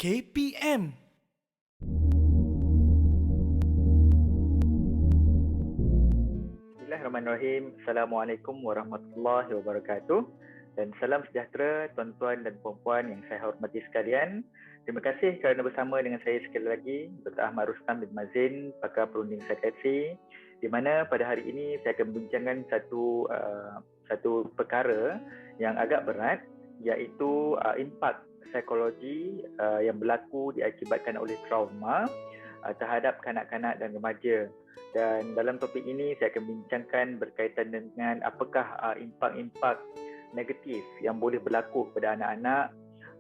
KPM. Bismillahirrahmanirrahim. Assalamualaikum warahmatullahi wabarakatuh. Dan salam sejahtera tuan-tuan dan puan-puan yang saya hormati sekalian. Terima kasih kerana bersama dengan saya sekali lagi, Dr. Ahmad Rustam bin Mazin, pakar perunding psikiatri, di mana pada hari ini saya akan membincangkan satu perkara yang agak berat, iaitu impak psikologi yang berlaku diakibatkan oleh trauma terhadap kanak-kanak dan remaja. Dan dalam topik ini saya akan bincangkan berkaitan dengan apakah impak-impak negatif yang boleh berlaku kepada anak-anak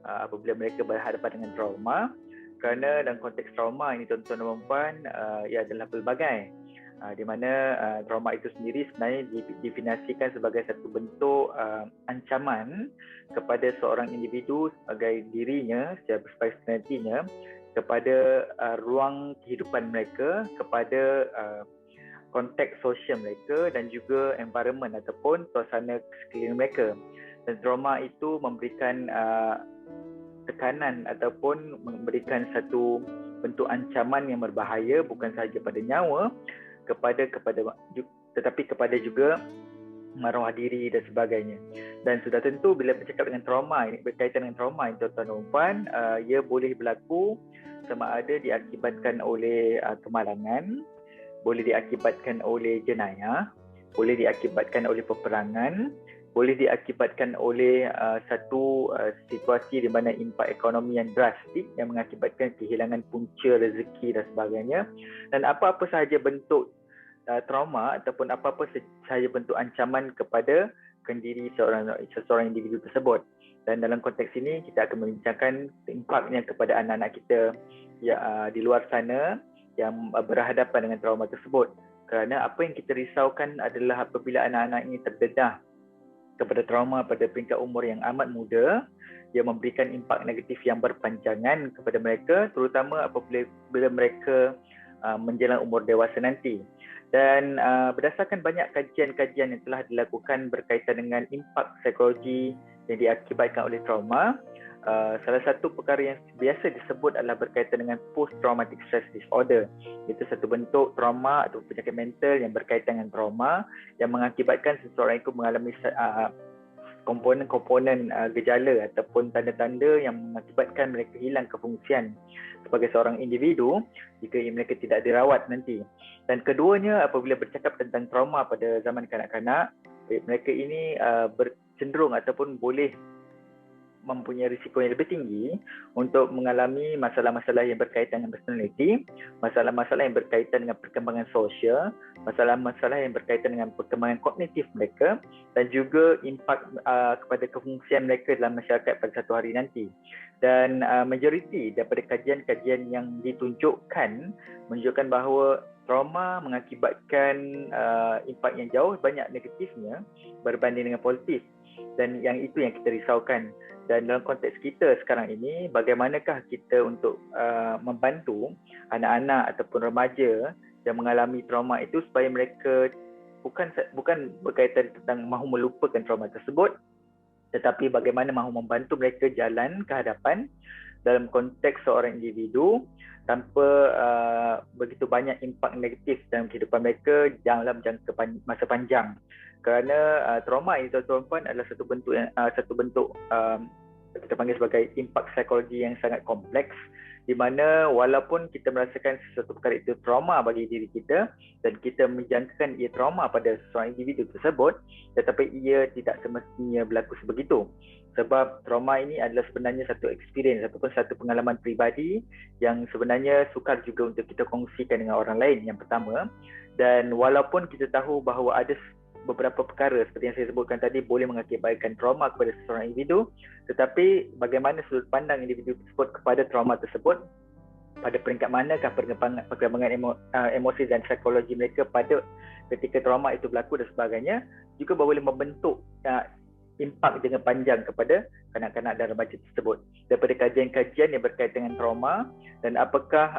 apabila mereka berhadapan dengan trauma. Kerana dalam konteks trauma ini tuan-tuan dan puan, ia adalah pelbagai. Di mana trauma itu sendiri sebenarnya didefinisikan sebagai satu bentuk ancaman kepada seorang individu sebagai dirinya, secara personalitinya, kepada ruang kehidupan mereka, kepada konteks sosial mereka dan juga environment ataupun suasana sekeliling mereka. Dan trauma itu memberikan tekanan ataupun memberikan satu bentuk ancaman yang berbahaya bukan sahaja pada nyawa, tetapi kepada juga maruah diri dan sebagainya. Dan sudah tentu bila bercakap dengan trauma ini, berkaitan dengan trauma ini tuan-tuan dan puan, ia boleh berlaku sama ada diakibatkan oleh kemalangan, boleh diakibatkan oleh jenayah, boleh diakibatkan oleh peperangan, boleh diakibatkan oleh satu situasi di mana impak ekonomi yang drastik yang mengakibatkan kehilangan punca rezeki dan sebagainya. Dan apa-apa sahaja bentuk trauma ataupun apa-apa sahaja bentuk ancaman kepada diri seseorang individu tersebut. Dan dalam konteks ini kita akan membincangkan impaknya kepada anak-anak kita di luar sana yang berhadapan dengan trauma tersebut. Kerana apa yang kita risaukan adalah apabila anak-anak ini terdedah kepada trauma pada peringkat umur yang amat muda, ia memberikan impak negatif yang berpanjangan kepada mereka, terutama apabila mereka menjelang umur dewasa nanti. Dan berdasarkan banyak kajian-kajian yang telah dilakukan berkaitan dengan impak psikologi yang diakibatkan oleh trauma, salah satu perkara yang biasa disebut adalah berkaitan dengan post-traumatic stress disorder. Itu satu bentuk trauma atau penyakit mental yang berkaitan dengan trauma yang mengakibatkan seseorang itu mengalami komponen-komponen gejala ataupun tanda-tanda yang mengakibatkan mereka hilang kefungsian sebagai seorang individu jika mereka tidak dirawat nanti. Dan keduanya, apabila bercakap tentang trauma pada zaman kanak-kanak, mereka ini bercenderung ataupun boleh mempunyai risiko yang lebih tinggi untuk mengalami masalah-masalah yang berkaitan dengan personality, masalah-masalah yang berkaitan dengan perkembangan sosial, masalah-masalah yang berkaitan dengan perkembangan kognitif mereka dan juga impak kepada kefungsian mereka dalam masyarakat pada satu hari nanti. Dan majoriti daripada kajian-kajian yang ditunjukkan menunjukkan bahawa trauma mengakibatkan impak yang jauh banyak negatifnya berbanding dengan positif. Dan yang itu yang kita risaukan. Dan dalam konteks kita sekarang ini, bagaimanakah kita untuk membantu anak-anak ataupun remaja yang mengalami trauma itu supaya mereka bukan berkaitan tentang mahu melupakan trauma tersebut, tetapi bagaimana mahu membantu mereka jalan ke hadapan dalam konteks seorang individu tanpa begitu banyak impak negatif dalam kehidupan mereka dalam jangka masa panjang. Kerana trauma ini tuan-tuan adalah satu bentuk kita panggil sebagai impak psikologi yang sangat kompleks, di mana walaupun kita merasakan sesuatu perkara itu trauma bagi diri kita dan kita menjangkakan ia trauma pada seorang individu tersebut, tetapi ia tidak semestinya berlaku sebegitu. Sebab trauma ini adalah sebenarnya satu experience ataupun satu pengalaman peribadi yang sebenarnya sukar juga untuk kita kongsikan dengan orang lain, yang pertama. Dan walaupun kita tahu bahawa ada beberapa perkara seperti yang saya sebutkan tadi boleh mengakibatkan trauma kepada seseorang individu, tetapi bagaimana sudut pandang individu tersebut kepada trauma tersebut, pada peringkat manakah perkembangan emosi dan psikologi mereka pada ketika trauma itu berlaku dan sebagainya, juga boleh membentuk impak jangka panjang kepada kanak-kanak dan remaja tersebut. Daripada kajian-kajian yang berkaitan dengan trauma dan apakah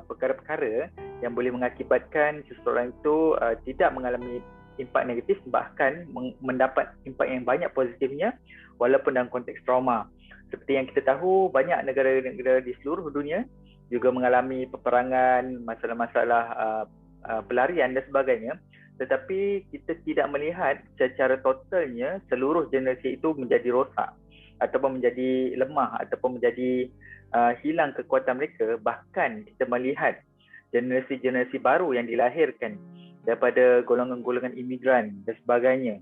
perkara-perkara yang boleh mengakibatkan seseorang itu tidak mengalami impak negatif, bahkan mendapat impak yang banyak positifnya walaupun dalam konteks trauma. Seperti yang kita tahu, banyak negara-negara di seluruh dunia juga mengalami peperangan, masalah-masalah pelarian dan sebagainya. Tetapi kita tidak melihat secara totalnya seluruh generasi itu menjadi rosak ataupun menjadi lemah ataupun menjadi hilang kekuatan mereka. Bahkan kita melihat generasi-generasi baru yang dilahirkan daripada golongan-golongan imigran dan sebagainya,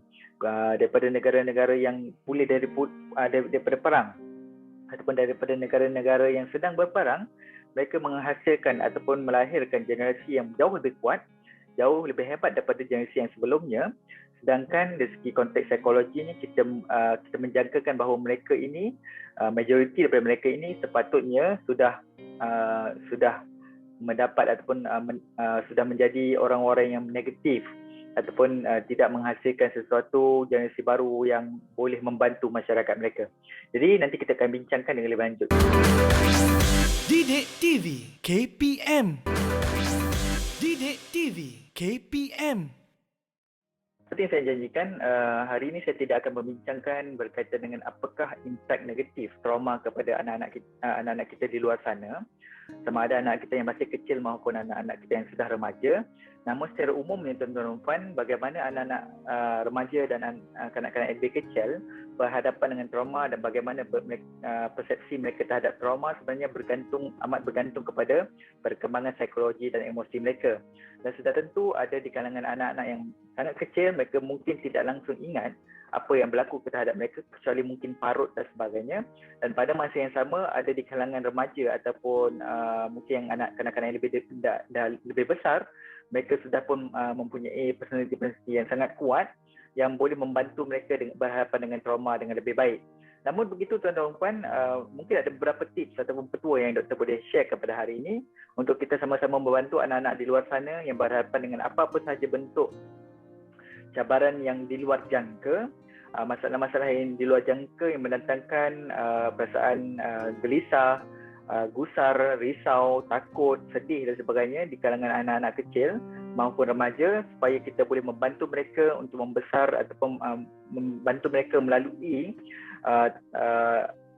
daripada negara-negara yang pulih daripada perang ataupun daripada negara-negara yang sedang berperang, mereka menghasilkan ataupun melahirkan generasi yang jauh lebih kuat, jauh lebih hebat daripada generasi yang sebelumnya. Sedangkan dari segi konteks psikologinya, kita menjangkakan bahawa mereka ini, majoriti daripada mereka ini sepatutnya sudah mendapat ataupun sudah menjadi orang-orang yang negatif ataupun tidak menghasilkan sesuatu generasi baru yang boleh membantu masyarakat mereka. Jadi nanti kita akan bincangkan dengan lebih lanjut. Didik TV KPM. Didik TV KPM. Seperti yang saya janjikan, hari ini saya tidak akan membincangkan berkaitan dengan apakah impak negatif trauma kepada anak-anak kita di luar sana, sama ada anak kita yang masih kecil maupun anak-anak kita yang sudah remaja. Namun secara umumnya, tuan-tuan dan puan, bagaimana anak-anak remaja dan kanak-kanak yang lebih kecil berhadapan dengan trauma dan bagaimana persepsi mereka terhadap trauma sebenarnya amat bergantung kepada perkembangan psikologi dan emosi mereka. Dan sudah tentu ada di kalangan anak-anak yang sangat kecil, mereka mungkin tidak langsung ingat apa yang berlaku terhadap mereka kecuali mungkin parut dan sebagainya. Dan pada masa yang sama ada di kalangan remaja ataupun mungkin yang kanak-kanak yang lebih besar, mereka sudah pun mempunyai personaliti yang sangat kuat yang boleh membantu mereka berhadapan dengan trauma dengan lebih baik. Namun begitu tuan-tuan dan puan, mungkin ada beberapa tips ataupun petua yang doktor boleh share kepada hari ini untuk kita sama-sama membantu anak-anak di luar sana yang berhadapan dengan apa-apa sahaja bentuk cabaran yang di luar jangka, masalah-masalah yang di luar jangka yang mendatangkan perasaan gelisah, gusar, risau, takut, sedih dan sebagainya di kalangan anak-anak kecil maupun remaja, supaya kita boleh membantu mereka untuk membesar ataupun membantu mereka melalui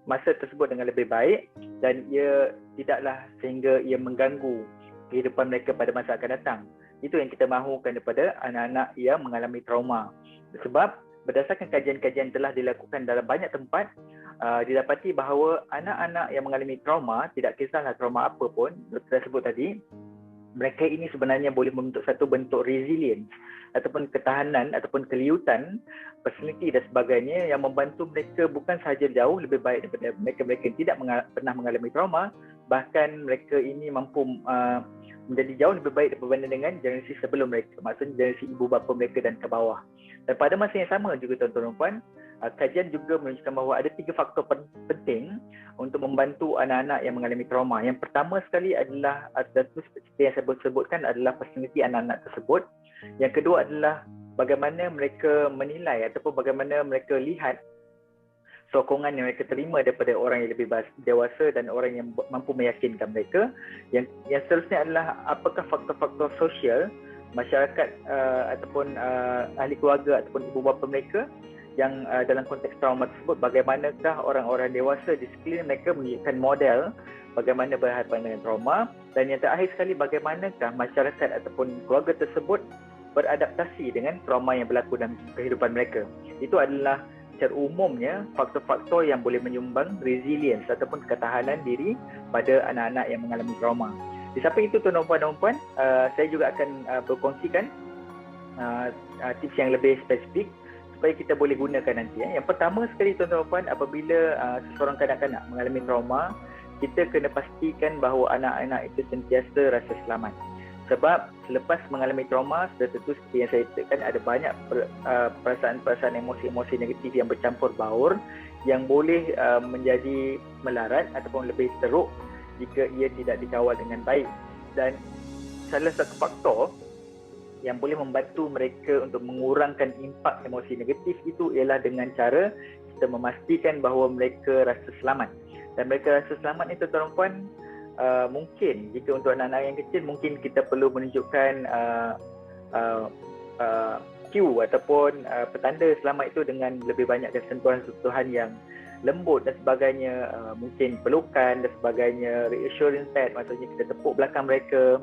masa tersebut dengan lebih baik, dan ia tidaklah sehingga ia mengganggu kehidupan mereka pada masa akan datang. Itu yang kita mahukan daripada anak-anak yang mengalami trauma. Sebab berdasarkan kajian-kajian telah dilakukan dalam banyak tempat, didapati bahawa anak-anak yang mengalami trauma, tidak kisahlah trauma apa pun, doktor sebut tadi, mereka ini sebenarnya boleh membentuk satu bentuk resilience ataupun ketahanan ataupun keliutan, personality dan sebagainya yang membantu mereka bukan sahaja jauh lebih baik daripada mereka yang tidak pernah mengalami trauma, bahkan mereka ini mampu menjadi jauh lebih baik berbanding dengan generasi sebelum mereka, maksudnya generasi ibu bapa mereka dan ke bawah. Dan pada masa yang sama juga tuan-tuan dan puan, kajian juga menunjukkan bahawa ada 3 faktor penting untuk membantu anak-anak yang mengalami trauma. Yang pertama sekali adalah, seperti yang saya sebutkan, adalah personality anak-anak tersebut. Yang kedua adalah bagaimana mereka menilai ataupun bagaimana mereka lihat sokongan yang mereka terima daripada orang yang lebih dewasa dan orang yang mampu meyakinkan mereka. Yang seterusnya adalah apakah faktor-faktor sosial masyarakat ataupun ahli keluarga ataupun ibu bapa mereka yang dalam konteks trauma tersebut, bagaimanakah orang-orang dewasa di sekeliling mereka menunjukkan model bagaimana berhadapan dengan trauma. Dan yang terakhir sekali, bagaimanakah masyarakat ataupun keluarga tersebut beradaptasi dengan trauma yang berlaku dalam kehidupan mereka. Itu adalah secara umumnya faktor-faktor yang boleh menyumbang resilience ataupun ketahanan diri pada anak-anak yang mengalami trauma. Di samping itu tuan-tuan dan puan, saya juga akan berkongsikan tips yang lebih spesifik supaya kita boleh gunakan nanti. Yang pertama sekali tuan-tuan dan puan, apabila seseorang kanak-kanak mengalami trauma, kita kena pastikan bahawa anak-anak itu sentiasa rasa selamat. Sebab selepas mengalami trauma, sudah tentu seperti yang saya katakan, ada banyak perasaan-perasaan emosi-emosi negatif yang bercampur baur yang boleh menjadi melarat ataupun lebih teruk jika ia tidak dikawal dengan baik. Dan salah satu faktor yang boleh membantu mereka untuk mengurangkan impak emosi negatif itu ialah dengan cara kita memastikan bahawa mereka rasa selamat. Dan mereka rasa selamat itu tuan-tuan puan, mungkin jika untuk anak-anak yang kecil, mungkin kita perlu menunjukkan cue ataupun petanda selamat itu dengan lebih banyakkan sentuhan-sentuhan yang lembut dan sebagainya, mungkin pelukan dan sebagainya, reassurance pad, maksudnya kita tepuk belakang mereka,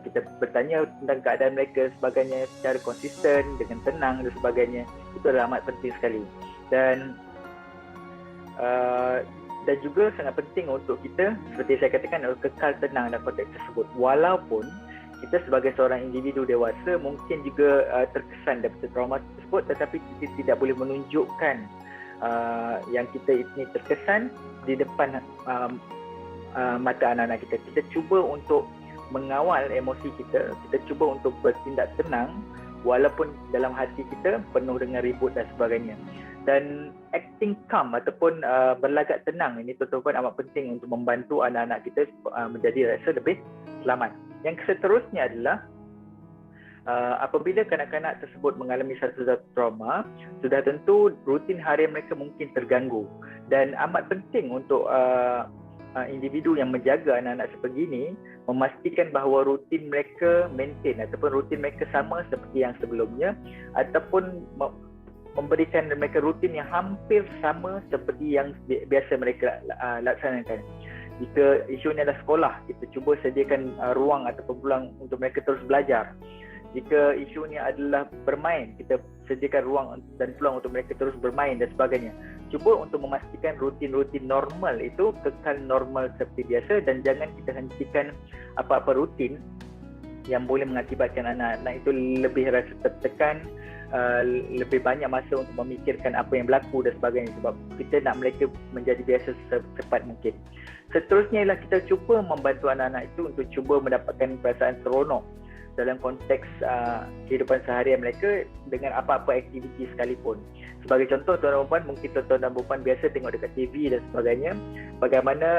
kita bertanya tentang keadaan mereka sebagainya secara konsisten dengan tenang dan sebagainya. Itu adalah amat penting sekali. Dan juga sangat penting untuk kita, seperti saya katakan, kekal tenang dalam konteks tersebut. Walaupun kita sebagai seorang individu dewasa mungkin juga terkesan daripada trauma tersebut, tetapi kita tidak boleh menunjukkan yang kita ini terkesan di depan mata anak-anak kita. Kita cuba untuk mengawal emosi kita, kita cuba untuk bertindak tenang walaupun dalam hati kita penuh dengan ribut dan sebagainya. Dan acting calm ataupun berlagak tenang ini tuan-tuan amat penting untuk membantu anak-anak kita menjadi rasa lebih selamat. Yang seterusnya adalah apabila kanak-kanak tersebut mengalami satu trauma, sudah tentu rutin harian mereka mungkin terganggu, dan amat penting untuk individu yang menjaga anak-anak sebegini memastikan bahawa rutin mereka maintain ataupun rutin mereka sama seperti yang sebelumnya, ataupun memberikan mereka rutin yang hampir sama seperti yang biasa mereka laksanakan. Jika isunya adalah sekolah, kita cuba sediakan ruang ataupun peluang untuk mereka terus belajar. Jika isunya adalah bermain, kita sediakan ruang dan peluang untuk mereka terus bermain dan sebagainya. Cuba untuk memastikan rutin-rutin normal itu kekal normal seperti biasa, dan jangan kita hentikan apa-apa rutin yang boleh mengakibatkan anak-anak itu lebih rasa tertekan, lebih banyak masa untuk memikirkan apa yang berlaku dan sebagainya, sebab kita nak mereka menjadi biasa secepat mungkin. Seterusnya ialah kita cuba membantu anak-anak itu untuk cuba mendapatkan perasaan seronok dalam konteks kehidupan seharian mereka dengan apa-apa aktiviti sekalipun. Sebagai contoh, tuan-tuan dan puan, mungkin tuan-tuan dan puan biasa tengok dekat TV dan sebagainya, bagaimana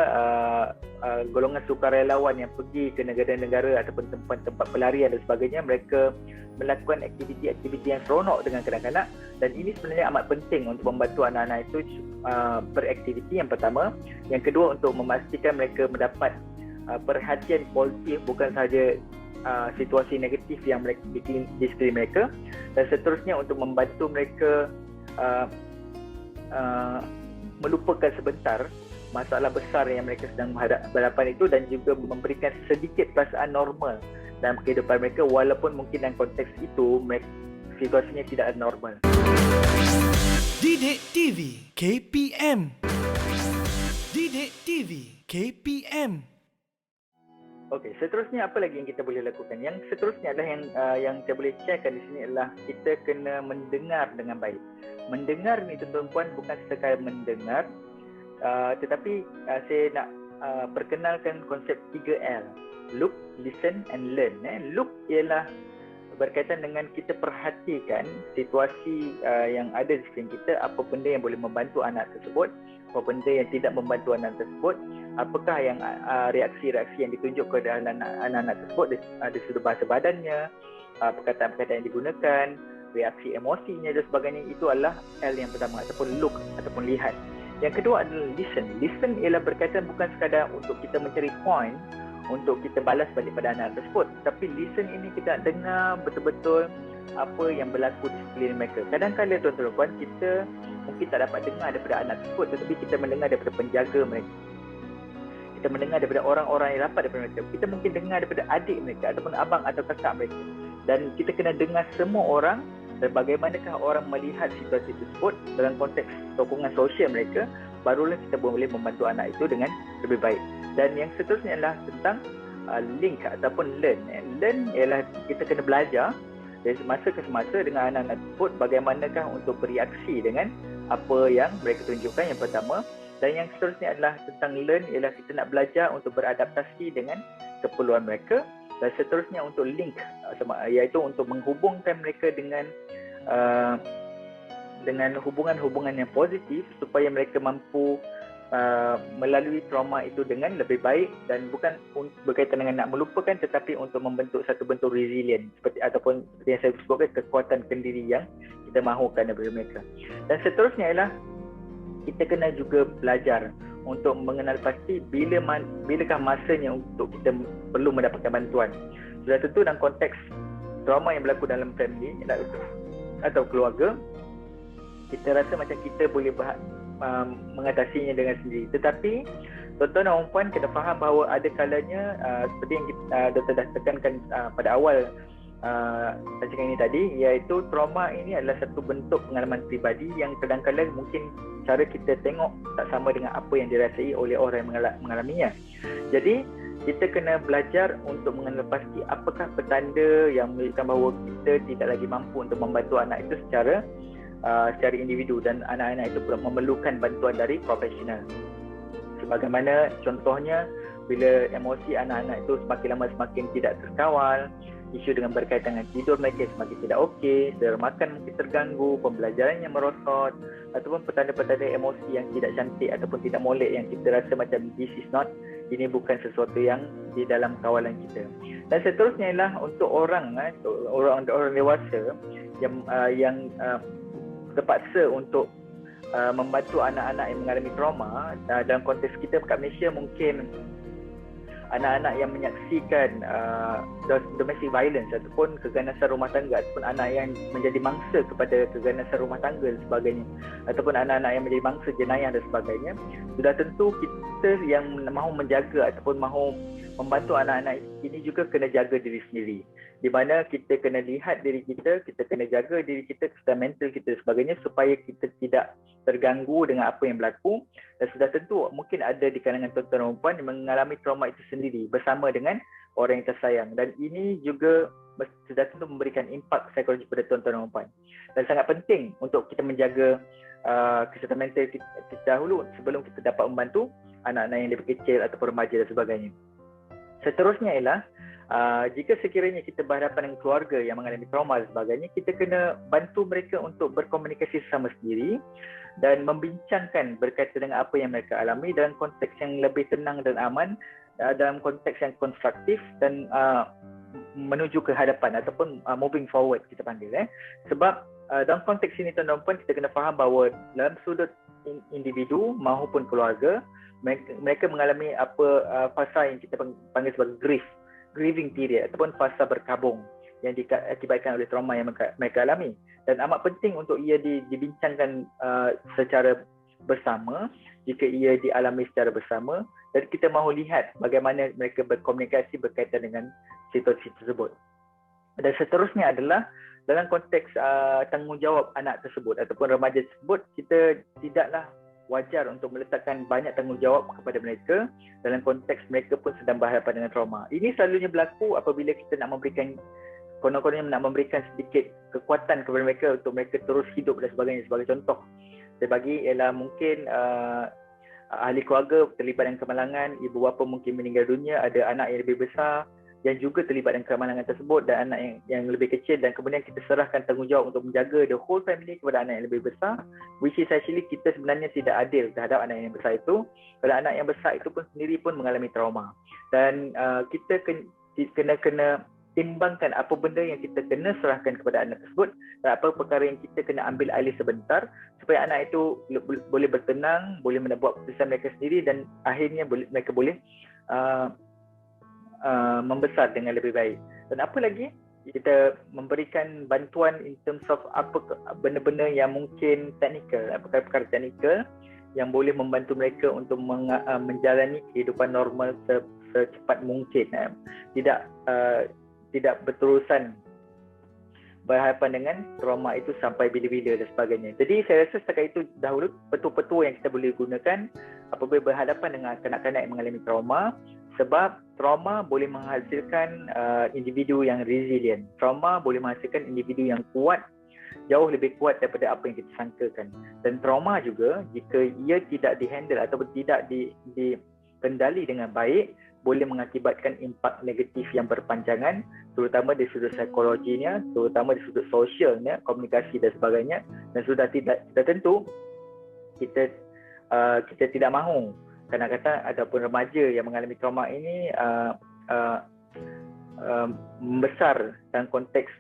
golongan sukarelawan yang pergi ke negara-negara ataupun tempat-tempat pelarian dan sebagainya, mereka melakukan aktiviti-aktiviti yang seronok dengan kanak-kanak, dan ini sebenarnya amat penting untuk membantu anak-anak itu beraktiviti, yang pertama. Yang kedua, untuk memastikan mereka mendapat perhatian positif, bukan sahaja situasi negatif yang mereka di sekeliling mereka, dan seterusnya untuk membantu mereka melupakan sebentar masalah besar yang mereka sedang berhadapan itu, dan juga memberikan sedikit perasaan normal dalam kehidupan mereka, walaupun mungkin dalam konteks itu situasinya tidak normal. Didik TV KPM. Didik TV KPM. Okey, seterusnya apa lagi yang kita boleh lakukan? Yang seterusnya adalah yang saya boleh sharekan di sini adalah kita kena mendengar dengan baik. Mendengar ni tuan-tuan puan bukan sekadar mendengar, tetapi saya nak perkenalkan konsep 3L. Look, listen and learn. Look ialah berkaitan dengan kita perhatikan situasi yang ada di sekeliling kita, apa benda yang boleh membantu anak tersebut, apa benda yang tidak membantu anak tersebut, apakah yang reaksi-reaksi yang ditunjuk kepada anak-anak tersebut dari sudut bahasa badannya, perkataan-perkataan yang digunakan, reaksi emosinya dan sebagainya. Itu adalah L yang pertama, ataupun look ataupun lihat. Yang kedua adalah listen. Listen ialah berkaitan bukan sekadar untuk kita mencari point untuk kita balas balik pada anak tersebut, tapi listen ini kita dengar betul-betul apa yang berlaku di sekeliling mereka. Kadang-kadang tuan-tuan, kita mungkin tak dapat dengar daripada anak tersebut, tetapi kita mendengar daripada penjaga mereka, kita mendengar daripada orang-orang yang rapat daripada mereka, kita mungkin dengar daripada adik mereka ataupun abang atau kakak mereka, dan kita kena dengar semua orang dan bagaimanakah orang melihat situasi tersebut dalam konteks sokongan sosial mereka, barulah kita boleh membantu anak itu dengan lebih baik. Dan yang seterusnya adalah tentang link ataupun learn. Learn ialah kita kena belajar dari semasa ke semasa dengan anak-anak tersebut bagaimanakah untuk bereaksi dengan apa yang mereka tunjukkan, yang pertama. Dan yang seterusnya adalah tentang learn, ialah kita nak belajar untuk beradaptasi dengan keperluan mereka. Dan seterusnya untuk link, iaitu untuk menghubungkan mereka dengan hubungan-hubungan yang positif supaya mereka mampu melalui trauma itu dengan lebih baik, dan bukan berkaitan dengan nak melupakan, tetapi untuk membentuk satu bentuk resilient ataupun seperti yang saya sebutkan, kekuatan kendiri yang kita mahukan daripada mereka. Dan seterusnya ialah kita kena juga belajar untuk mengenal pasti bilakah masanya untuk kita perlu mendapatkan bantuan. Sudah tentu dalam konteks trauma yang berlaku dalam family, atau keluarga, kita rasa macam kita boleh mengatasinya dengan sendiri. Tetapi tuan-tuan dan puan kena faham bahawa ada kalanya seperti yang Dr. dah tekankan pada awal rancangan ini tadi, iaitu trauma ini adalah satu bentuk pengalaman pribadi yang kadang-kadang mungkin cara kita tengok tak sama dengan apa yang dirasai oleh orang yang mengalaminya. Jadi kita kena belajar untuk mengenal pasti apakah petanda yang menunjukkan bahawa kita tidak lagi mampu untuk membantu anak itu secara individu, dan anak-anak itu pula memerlukan bantuan dari profesional. Sebagaimana contohnya bila emosi anak-anak itu semakin lama semakin tidak terkawal, isu dengan berkaitan dengan tidur mereka semakin tidak okey, selera makan mungkin terganggu, pembelajaran yang merosot, ataupun petanda-petanda emosi yang tidak cantik ataupun tidak molek yang kita rasa macam this is not, ini bukan sesuatu yang di dalam kawalan kita. Dan seterusnya ialah untuk orang dewasa yang terpaksa untuk membantu anak-anak yang mengalami trauma. Dalam konteks kita kat Malaysia, mungkin anak-anak yang menyaksikan domestic violence ataupun keganasan rumah tangga, ataupun anak yang menjadi mangsa kepada keganasan rumah tangga dan sebagainya, ataupun anak-anak yang menjadi mangsa jenayah dan sebagainya, sudah tentu kita yang mahu menjaga ataupun mahu membantu anak-anak ini juga kena jaga diri sendiri, di mana kita kena lihat diri kita kena jaga diri kita, kesihatan mental kita dan sebagainya, supaya kita tidak terganggu dengan apa yang berlaku. Dan sudah tentu mungkin ada di kalangan tuan-tuan dan puan yang mengalami trauma itu sendiri bersama dengan orang yang tersayang, dan ini juga sudah tentu memberikan impak psikologi pada tuan-tuan dan puan. Dan sangat penting untuk kita menjaga kesihatan mental kita dahulu sebelum kita dapat membantu anak-anak yang lebih kecil ataupun remaja dan sebagainya. Seterusnya ialah jika sekiranya kita berhadapan dengan keluarga yang mengalami trauma dan sebagainya, kita kena bantu mereka untuk berkomunikasi sama sendiri dan membincangkan berkaitan dengan apa yang mereka alami dalam konteks yang lebih tenang dan aman, dalam konteks yang konstruktif dan menuju ke hadapan ataupun moving forward kita panggil. Sebab dalam konteks ini tuan-tuan dan puan, kita kena faham bahawa dalam sudut individu maupun keluarga, mereka mengalami fasa yang kita panggil sebagai grieving period ataupun fasa berkabung yang diakibatkan oleh trauma yang mereka alami, dan amat penting untuk ia dibincangkan secara bersama jika ia dialami secara bersama, dan kita mahu lihat bagaimana mereka berkomunikasi berkaitan dengan situasi tersebut. Dan seterusnya adalah dalam konteks tanggungjawab anak tersebut ataupun remaja tersebut, kita tidaklah wajar untuk meletakkan banyak tanggungjawab kepada mereka dalam konteks mereka pun sedang berhadapan dengan trauma. Ini selalunya berlaku apabila kita nak memberikan sedikit kekuatan kepada mereka untuk mereka terus hidup dan sebagainya. Sebagai contoh saya bagi ialah mungkin ahli keluarga terlibat dengan kemalangan, ibu bapa mungkin meninggal dunia, ada anak yang lebih besar yang juga terlibat dengan kemalangan tersebut dan anak yang lebih kecil, dan kemudian kita serahkan tanggungjawab untuk menjaga the whole family kepada anak yang lebih besar, which is actually kita sebenarnya tidak adil terhadap anak yang besar itu, kerana anak yang besar itu pun sendiri pun mengalami trauma. Dan kita kena timbangkan apa benda yang kita kena serahkan kepada anak tersebut dan apa perkara yang kita kena ambil alih sebentar, supaya anak itu boleh bertenang, boleh buat keputusan mereka sendiri, dan akhirnya mereka boleh membesar dengan lebih baik. Dan apa lagi, kita memberikan bantuan in terms of apa benda-benda yang mungkin teknikal, perkara-perkara teknikal yang boleh membantu mereka untuk menjalani kehidupan normal secepat mungkin, tidak berterusan berhadapan dengan trauma itu sampai bila-bila dan sebagainya. Jadi saya rasa setakat itu dahulu petua-petua yang kita boleh gunakan apabila berhadapan dengan kanak-kanak yang mengalami trauma, sebab trauma boleh menghasilkan individu yang resilient. Trauma boleh menghasilkan individu yang kuat, jauh lebih kuat daripada apa yang kita sangkakan. Dan trauma juga jika ia tidak dihandle ataupun tidak dikendali dengan baik, boleh mengakibatkan impak negatif yang berpanjangan, terutama di sudut psikologinya, terutama di sudut sosialnya, komunikasi dan sebagainya. Dan sudah tentu kita tidak mahu kadang-kadang ataupun remaja yang mengalami trauma ini membesar dalam konteks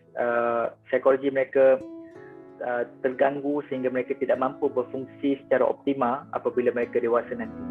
psikologi mereka terganggu sehingga mereka tidak mampu berfungsi secara optimal apabila mereka dewasa nanti.